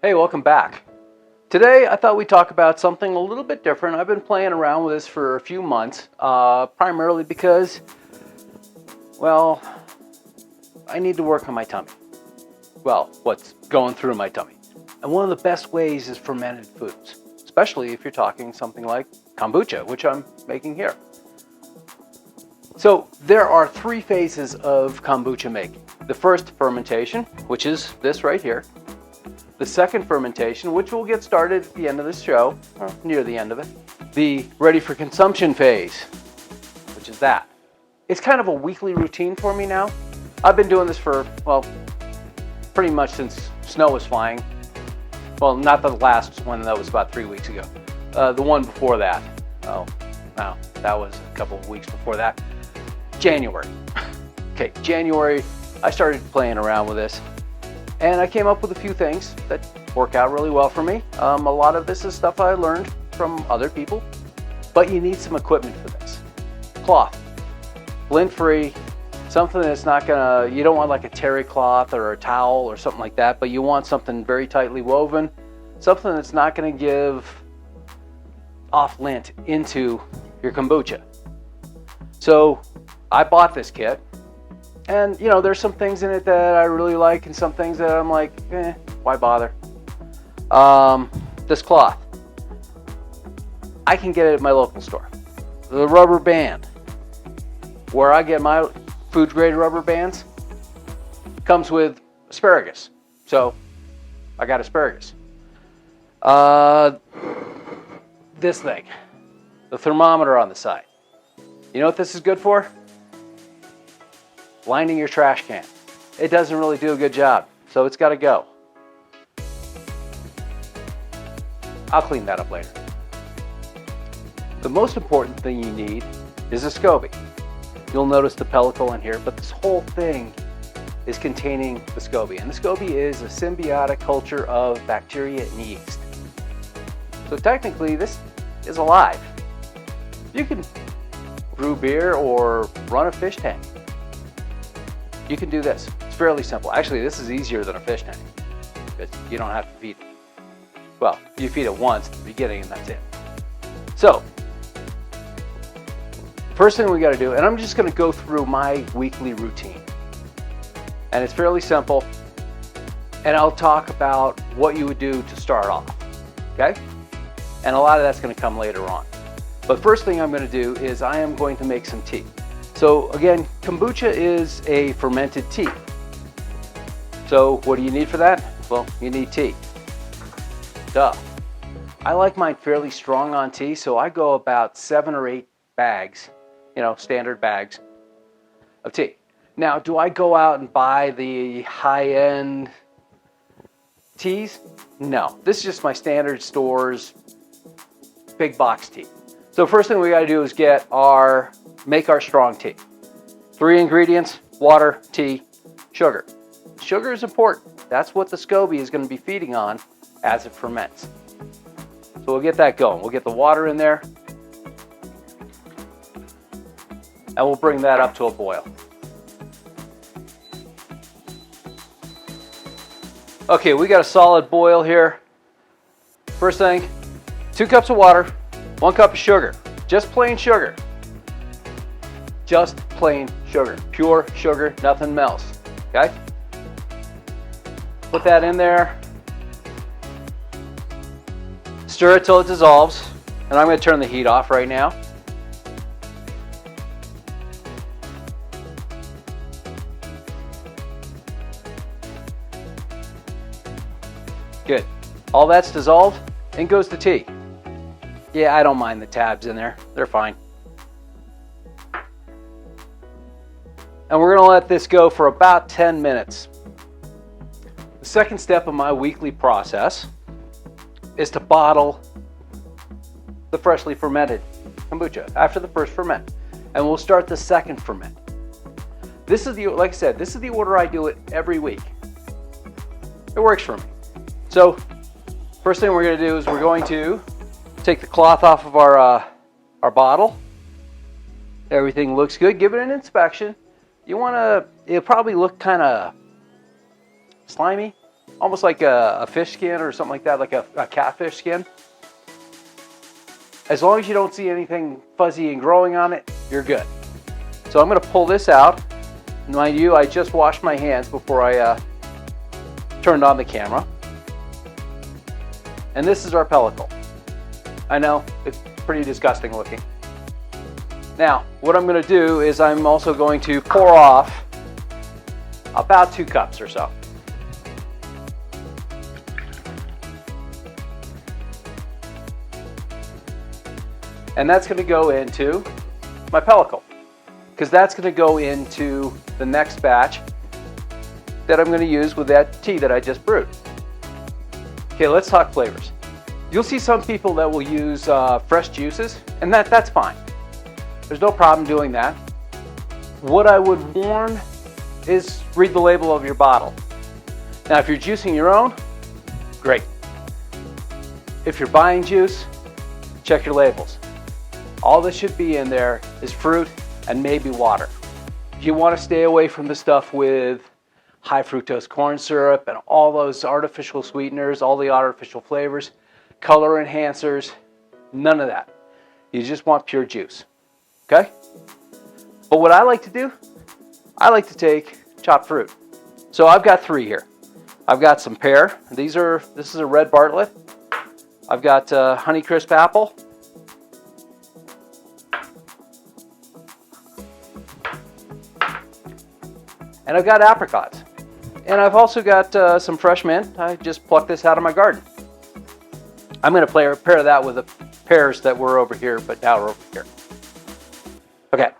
Hey, welcome back. Today I thought we'd talk about something a little bit different. I've been playing around with this for a few months, primarily because, well, I need to work on my tummy. Well, what's going through my tummy. And one of the best ways is fermented foods, especially if you're talking something like kombucha, which I'm making here. So there are three phases of kombucha making. The first, fermentation, which is this right here. The second, fermentation, which will get started at the end of this show, or near the end of it. The ready for consumption phase, which is that. It's kind of a weekly routine for me now. I've been doing this for, well, pretty much since snow was flying. Well, not the last one, that was about 3 weeks ago. The one before that, oh, no, that was a couple of weeks before that. January. Okay, January, I started playing around with this. And I came up with a few things that work out really well for me. A lot of this is stuff I learned from other people, but you need some equipment for this. Cloth, lint-free, something that's not gonna, you don't want like a terry cloth or a towel or something like that, but you want something very tightly woven, something that's not gonna give off lint into your kombucha. So I bought this kit. And, you know, there's some things in it that I really like and some things that I'm like, why bother? This cloth. I can get it at my local store. The rubber band. Where I get my food grade rubber bands comes with asparagus. So, I got asparagus. This thing. The thermometer on the side. You know what this is good for? Lining your trash can. It doesn't really do a good job, so it's got to go. I'll clean that up later. The most important thing you need is a Scoby. You'll notice the pellicle in here, but this whole thing is containing the Scoby. And the Scoby is a symbiotic culture of bacteria and yeast. So technically, this is alive. You can brew beer or run a fish tank. You can do this. It's fairly simple. Actually, this is easier than a fish tank because you don't have to feed it. Well, you feed it once at the beginning and that's it. So, first thing we got to do, and I'm just going to go through my weekly routine. And it's fairly simple. And I'll talk about what you would do to start off. Okay? And a lot of that's going to come later on. But first thing I'm going to do is I am going to make some tea. So again, kombucha is a fermented tea. So what do you need for that? Well, you need tea. Duh. I like mine fairly strong on tea, so I go about 7 or 8 bags, you know, standard bags of tea. Now, do I go out and buy the high-end teas? No. This is just my standard stores big box tea. So first thing we got to do is make our strong tea. 3 ingredients: water, tea, sugar. Sugar is important. That's what the Scoby is going to be feeding on as it ferments. So we'll get that going. We'll get the water in there. And we'll bring that up to a boil. Okay, we got a solid boil here. First thing, 2 cups of water, 1 cup of sugar. Just plain sugar. Just plain sugar. Pure sugar, nothing else. Okay? Put that in there. Stir it till it dissolves. And I'm going to turn the heat off right now. Good. All that's dissolved, in goes the tea. Yeah, I don't mind the tabs in there. They're fine. And we're going to let this go for about 10 minutes. The second step of my weekly process is to bottle the freshly fermented kombucha after the first ferment. And we'll start the second ferment. This is the, like I said, this is the order I do it every week. It works for me. So, first thing we're going to do is we're going to take the cloth off of our bottle. Everything looks good. Give it an inspection. You want to, it'll probably look kind of slimy. almost like a fish skin or something like that, like a catfish skin. As long as you don't see anything fuzzy and growing on it, you're good. So I'm going to pull this out. Mind you, I just washed my hands before I turned on the camera. And this is our pellicle. I know, it's pretty disgusting looking. Now, what I'm going to do is I'm also going to pour off about 2 cups or so. And that's going to go into my pellicle, because that's going to go into the next batch that I'm going to use with that tea that I just brewed. Okay, let's talk flavors. You'll see some people that will use fresh juices, and that's fine. There's no problem doing that. What I would warn is read the label of your bottle. Now, if you're juicing your own, great. If you're buying juice, check your labels. All that should be in there is fruit and maybe water. You want to stay away from the stuff with high fructose corn syrup and all those artificial sweeteners, all the artificial flavors, color enhancers, none of that. You just want pure juice, okay? But what I like to do, I like to take chopped fruit. So I've got 3 here. I've got some pear. This is a red Bartlett. I've got Honeycrisp apple. And I've got apricots. And I've also got some fresh mint. I just plucked this out of my garden. I'm going to pair that with the pears that were over here, but now we're over here. Okay,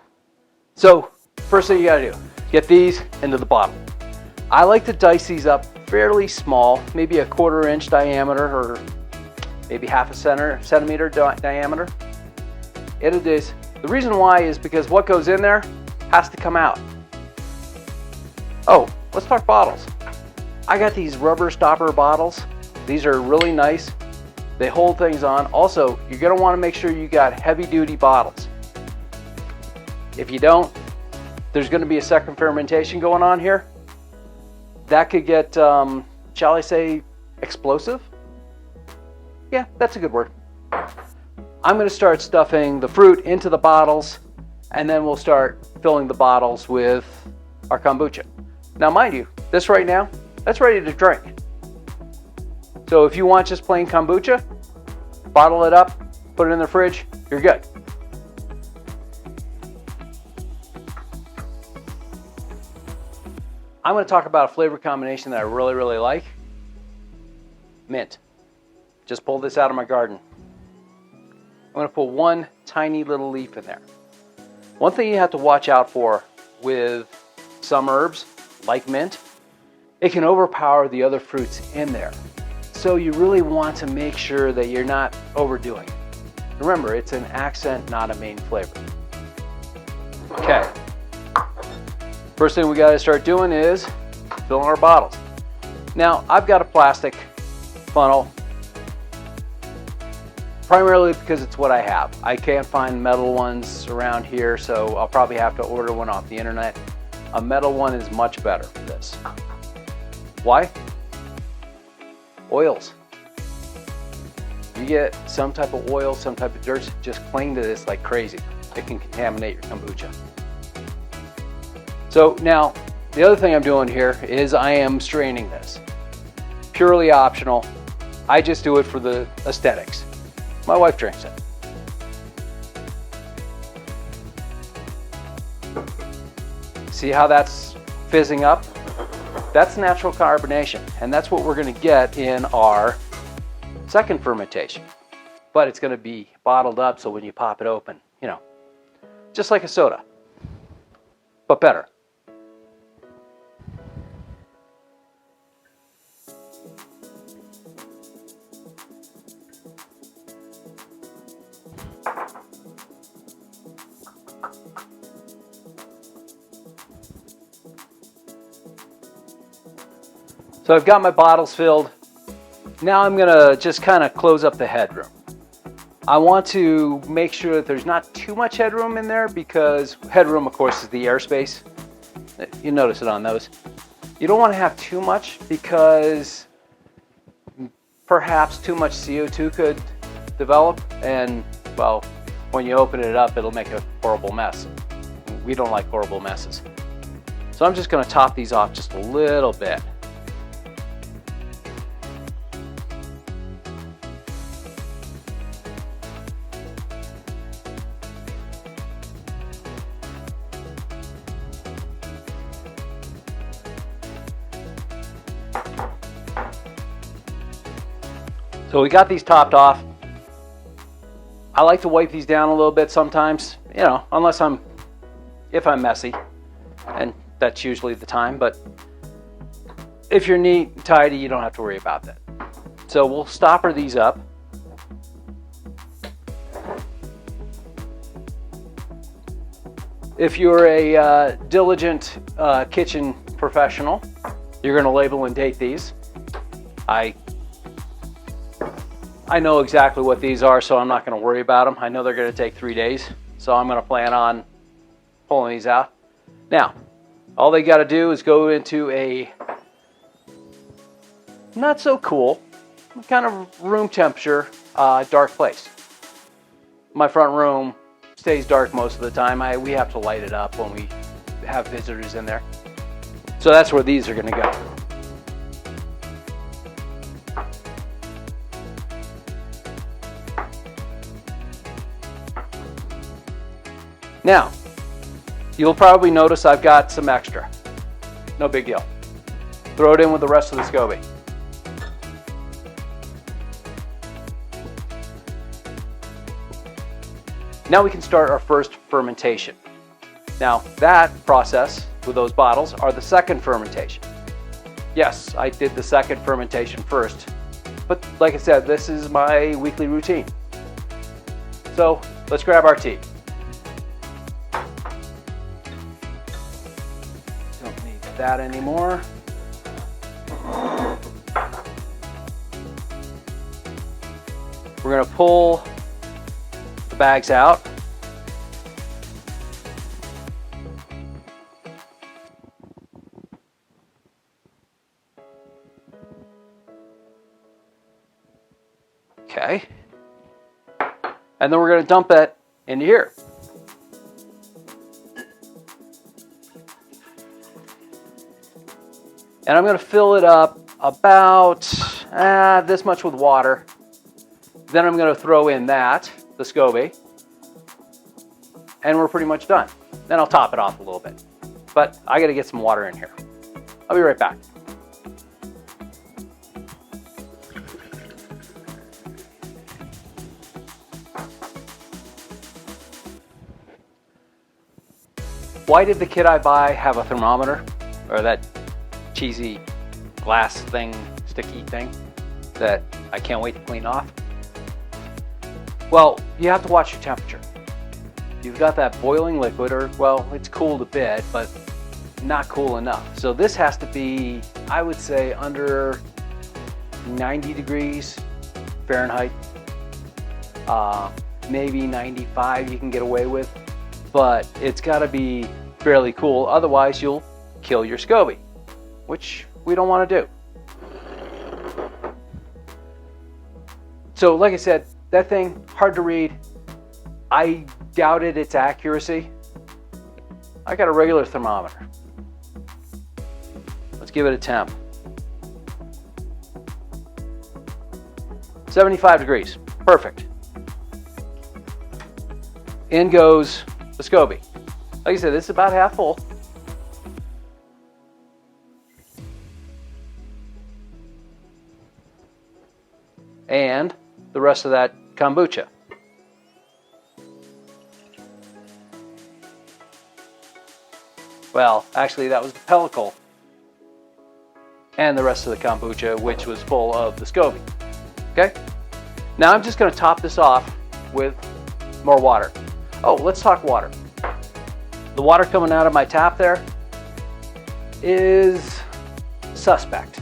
so first thing you got to do, get these into the bottle. I like to dice these up fairly small, maybe a 1/4 inch diameter or maybe half a centimeter diameter. It is. The reason why is because what goes in there has to come out. Oh, let's talk bottles. I got these rubber stopper bottles. These are really nice. They hold things on. Also, you're going to want to make sure you got heavy duty bottles. If you don't, there's going to be a second fermentation going on here. That could get, shall I say, explosive? Yeah, that's a good word. I'm going to start stuffing the fruit into the bottles, and then we'll start filling the bottles with our kombucha. Now, mind you, this right now, that's ready to drink. So if you want just plain kombucha, bottle it up, put it in the fridge, you're good. I'm going to talk about a flavor combination that I really, really like. Mint. Just pulled this out of my garden. I'm going to put 1 tiny little leaf in there. One thing you have to watch out for with some herbs, like mint, it can overpower the other fruits in there. So you really want to make sure that you're not overdoing it. Remember, it's an accent, not a main flavor. Okay. First thing we got to start doing is filling our bottles. Now, I've got a plastic funnel, primarily because it's what I have. I can't find metal ones around here, so I'll probably have to order one off the internet. A metal one is much better for this. Why? Oils. You get some type of oil, some type of dirt, just cling to this like crazy. It can contaminate your kombucha. So now, the other thing I'm doing here is I am straining this. Purely optional. I just do it for the aesthetics. My wife drinks it. See how that's fizzing up? That's natural carbonation, and that's what we're going to get in our second fermentation. But it's going to be bottled up, so when you pop it open, you know, just like a soda, but better. So I've got my bottles filled. Now I'm going to just kind of close up the headroom. I want to make sure that there's not too much headroom in there, because headroom, of course, is the airspace. You notice it on those. You don't want to have too much because perhaps too much CO2 could develop, and well, when you open it up, it'll make a horrible mess. We don't like horrible messes. So I'm just going to top these off just a little bit. So we got these topped off. I like to wipe these down a little bit sometimes, you know, if I'm messy, and that's usually the time, but if you're neat and tidy, you don't have to worry about that. So we'll stopper these up. If you're a diligent kitchen professional, you're going to label and date these. I know exactly what these are, so I'm not going to worry about them. I know they're going to take 3 days, so I'm going to plan on pulling these out. Now, all they got to do is go into a not so cool, kind of room temperature, dark place. My front room stays dark most of the time. We have to light it up when we have visitors in there. So that's where these are going to go. Now, you'll probably notice I've got some extra. No big deal. Throw it in with the rest of the Scoby. Now we can start our first fermentation. Now, that process with those bottles are the second fermentation. Yes, I did the second fermentation first, but like I said, this is my weekly routine. So let's grab our tea. That anymore. We're going to pull the bags out. Okay. And then we're going to dump that into here. And I'm going to fill it up about this much with water. Then I'm going to throw in the Scoby. And we're pretty much done. Then I'll top it off a little bit. But I got to get some water in here. I'll be right back. Why did the kit I buy have a thermometer? Or that cheesy glass thing, sticky thing that I can't wait to clean off? Well, you have to watch your temperature. You've got that boiling liquid, or well, it's cooled a bit, but not cool enough. So this has to be, I would say, under 90 degrees Fahrenheit. Maybe 95 you can get away with, but it's got to be fairly cool. Otherwise, you'll kill your Scoby, which we don't want to do. So like I said, that thing, hard to read. I doubted its accuracy. I got a regular thermometer. Let's give it a temp. 75 degrees, perfect. In goes the Scoby. Like I said, this is about half full. And the rest of that kombucha. Well, actually that was the pellicle. And the rest of the kombucha, which was full of the Scoby. Okay? Now I'm just going to top this off with more water. Oh, let's talk water. The water coming out of my tap there is suspect.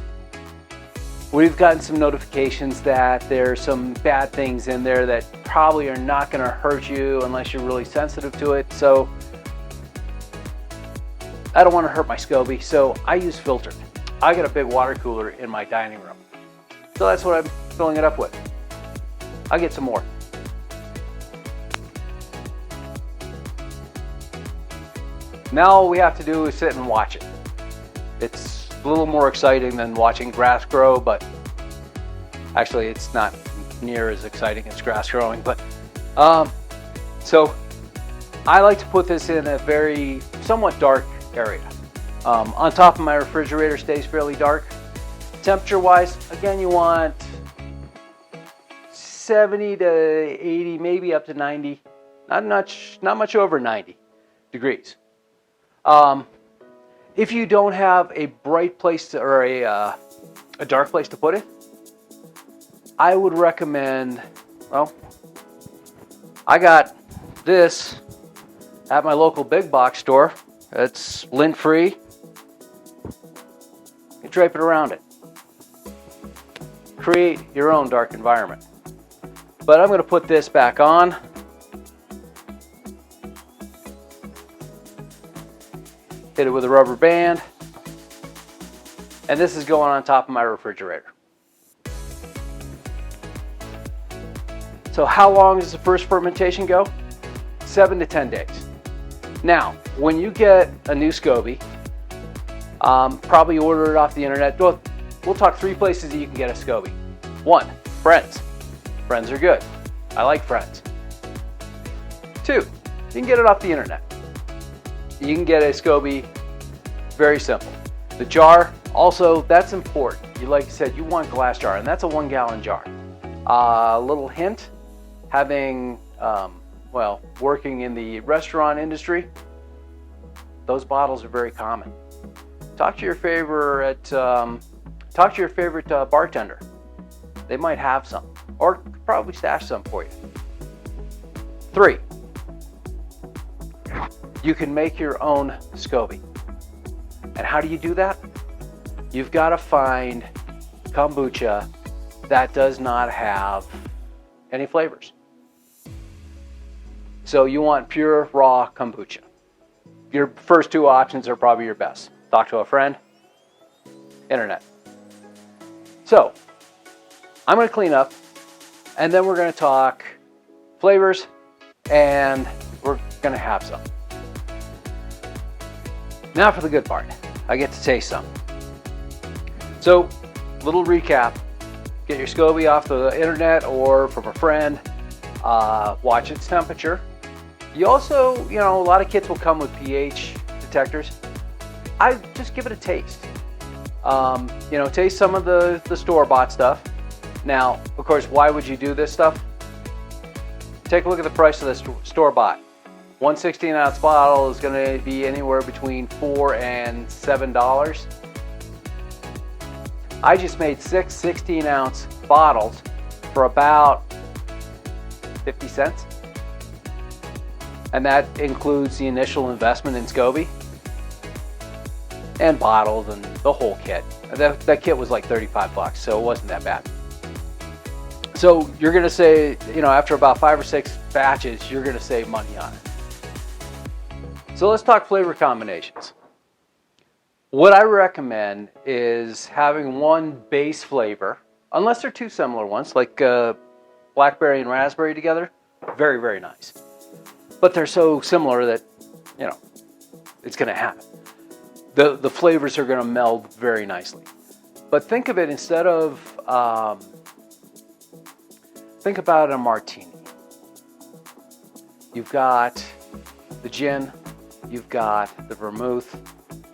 We've gotten some notifications that there's some bad things in there that probably are not going to hurt you unless you're really sensitive to it. So I don't want to hurt my Scoby, so I use filtered. I got a big water cooler in my dining room. So that's what I'm filling it up with. I'll get some more. Now all we have to do is sit and watch it. It's a little more exciting than watching grass grow, but actually it's not near as exciting as grass growing. But so I like to put this in a very somewhat dark area. On top of my refrigerator stays fairly dark. Temperature wise, again, you want 70 to 80, maybe up to 90, not much over 90 degrees. If you don't have a bright place to, or a dark place to put it, I would recommend, well, I got this at my local big box store. It's lint free. You drape it around it. Create your own dark environment. But I'm going to put this back on. Hit it with a rubber band. And this is going on top of my refrigerator. So how long does the first fermentation go? 7 to 10 days. Now, when you get a new Scoby, probably order it off the internet. We'll talk 3 places that you can get a Scoby. 1, friends. Friends are good. I like friends. 2, you can get it off the internet. You can get a Scoby, very simple. The jar, also, that's important. You, like I said, you want glass jar, and that's a 1-gallon jar. A little hint, having, working in the restaurant industry, those bottles are very common. Talk to your favorite bartender. They might have some, or probably stash some for you. 3, you can make your own Scoby. And how do you do that? You've got to find kombucha that does not have any flavors. So you want pure, raw kombucha. Your first 2 options are probably your best. Talk to a friend, internet. So I'm going to clean up, and then we're going to talk flavors, and we're going to have some. Now for the good part. I get to taste some. So, little recap. Get your Scoby off the internet or from a friend. Watch its temperature. You also, a lot of kits will come with pH detectors. I just give it a taste. Taste some of the store-bought stuff. Now, of course, why would you do this stuff? Take a look at the price of the store-bought. 1 16-ounce bottle is going to be anywhere between $4 and $7. I just made 6 16-ounce bottles for about 50 cents. And that includes the initial investment in Scoby and bottles and the whole kit. That kit was like $35, so it wasn't that bad. So you're going to say, after about 5 or 6 batches, you're going to save money on it. So let's talk flavor combinations. What I recommend is having one base flavor, unless they're 2 similar ones, like blackberry and raspberry together. Very, very nice. But they're so similar that, it's going to happen. The flavors are going to meld very nicely. But think of it instead of, think about a martini. You've got the gin, you've got the vermouth,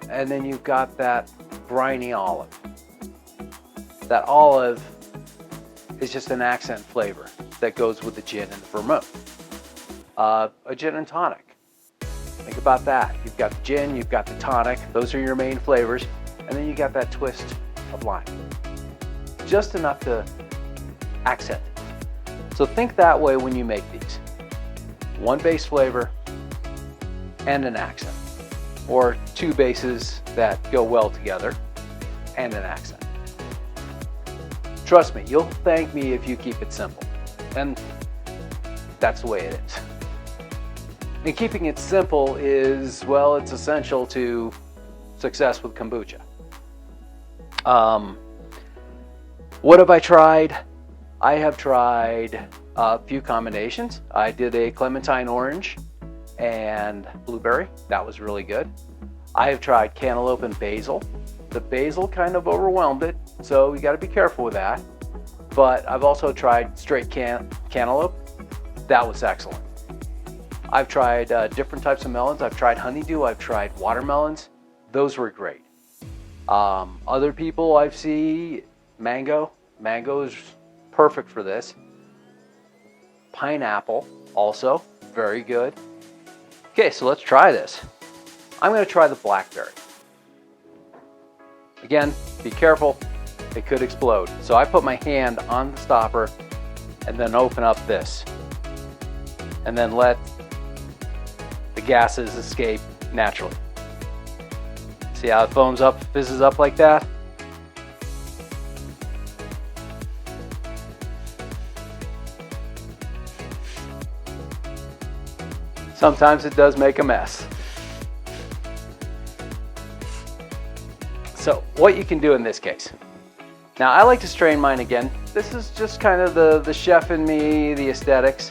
and then you've got that briny olive. That olive is just an accent flavor that goes with the gin and the vermouth. A gin and tonic. Think about that. You've got the gin, you've got the tonic. Those are your main flavors. And then you got that twist of lime. Just enough to accent it. So think that way when you make these. One base flavor and an accent. Or 2 bases that go well together and an accent. Trust me, you'll thank me if you keep it simple. And that's the way it is. And keeping it simple is, well, it's essential to success with kombucha. What have I tried? I have tried a few combinations. I did a clementine orange and blueberry. That was really good. I have tried cantaloupe and basil. The basil kind of overwhelmed it, so you got to be careful with that. But I've also tried straight cantaloupe. That was excellent. I've tried different types of melons. I've tried honeydew. I've tried watermelons. Those were great. Other people I've seen, mango. Mango is perfect for this. Pineapple, also very good. Okay, so let's try this. I'm going to try the blackberry. Again, be careful. It could explode. So I put my hand on the stopper and then open up this. And then let the gases escape naturally. See how it foams up, fizzes up like that? Sometimes it does make a mess. So what you can do in this case. Now I like to strain mine again. This is just kind of the chef in me, the aesthetics.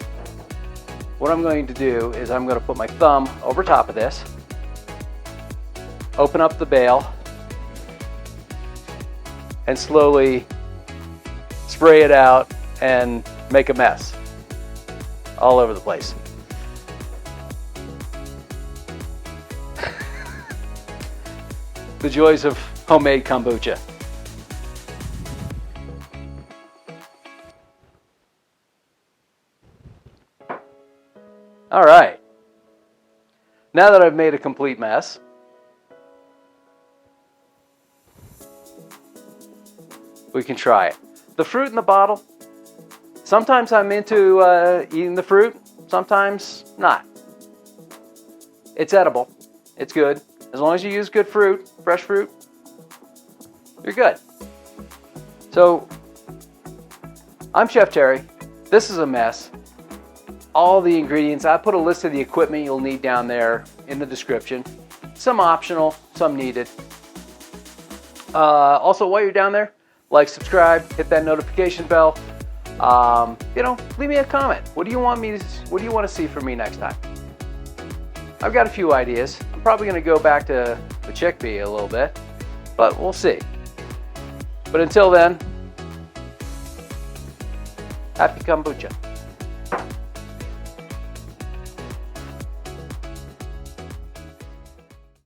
What I'm going to do is I'm going to put my thumb over top of this, open up the bale, and slowly spray it out and make a mess all over the place. The joys of homemade kombucha. All right. Now that I've made a complete mess, we can try it. The fruit in the bottle, sometimes I'm into eating the fruit, sometimes not. It's edible. It's good. As long as you use good fruit, fresh fruit, you're good. So, I'm Chef Terry. This is a mess. All the ingredients, I put a list of the equipment you'll need down there in the description. Some optional, some needed. Also, while you're down there, like, subscribe, hit that notification bell. Leave me a comment. What do you want to see from me next time? I've got a few ideas. I'm probably going to go back to the chickpea a little bit, but we'll see. But until then, happy kombucha.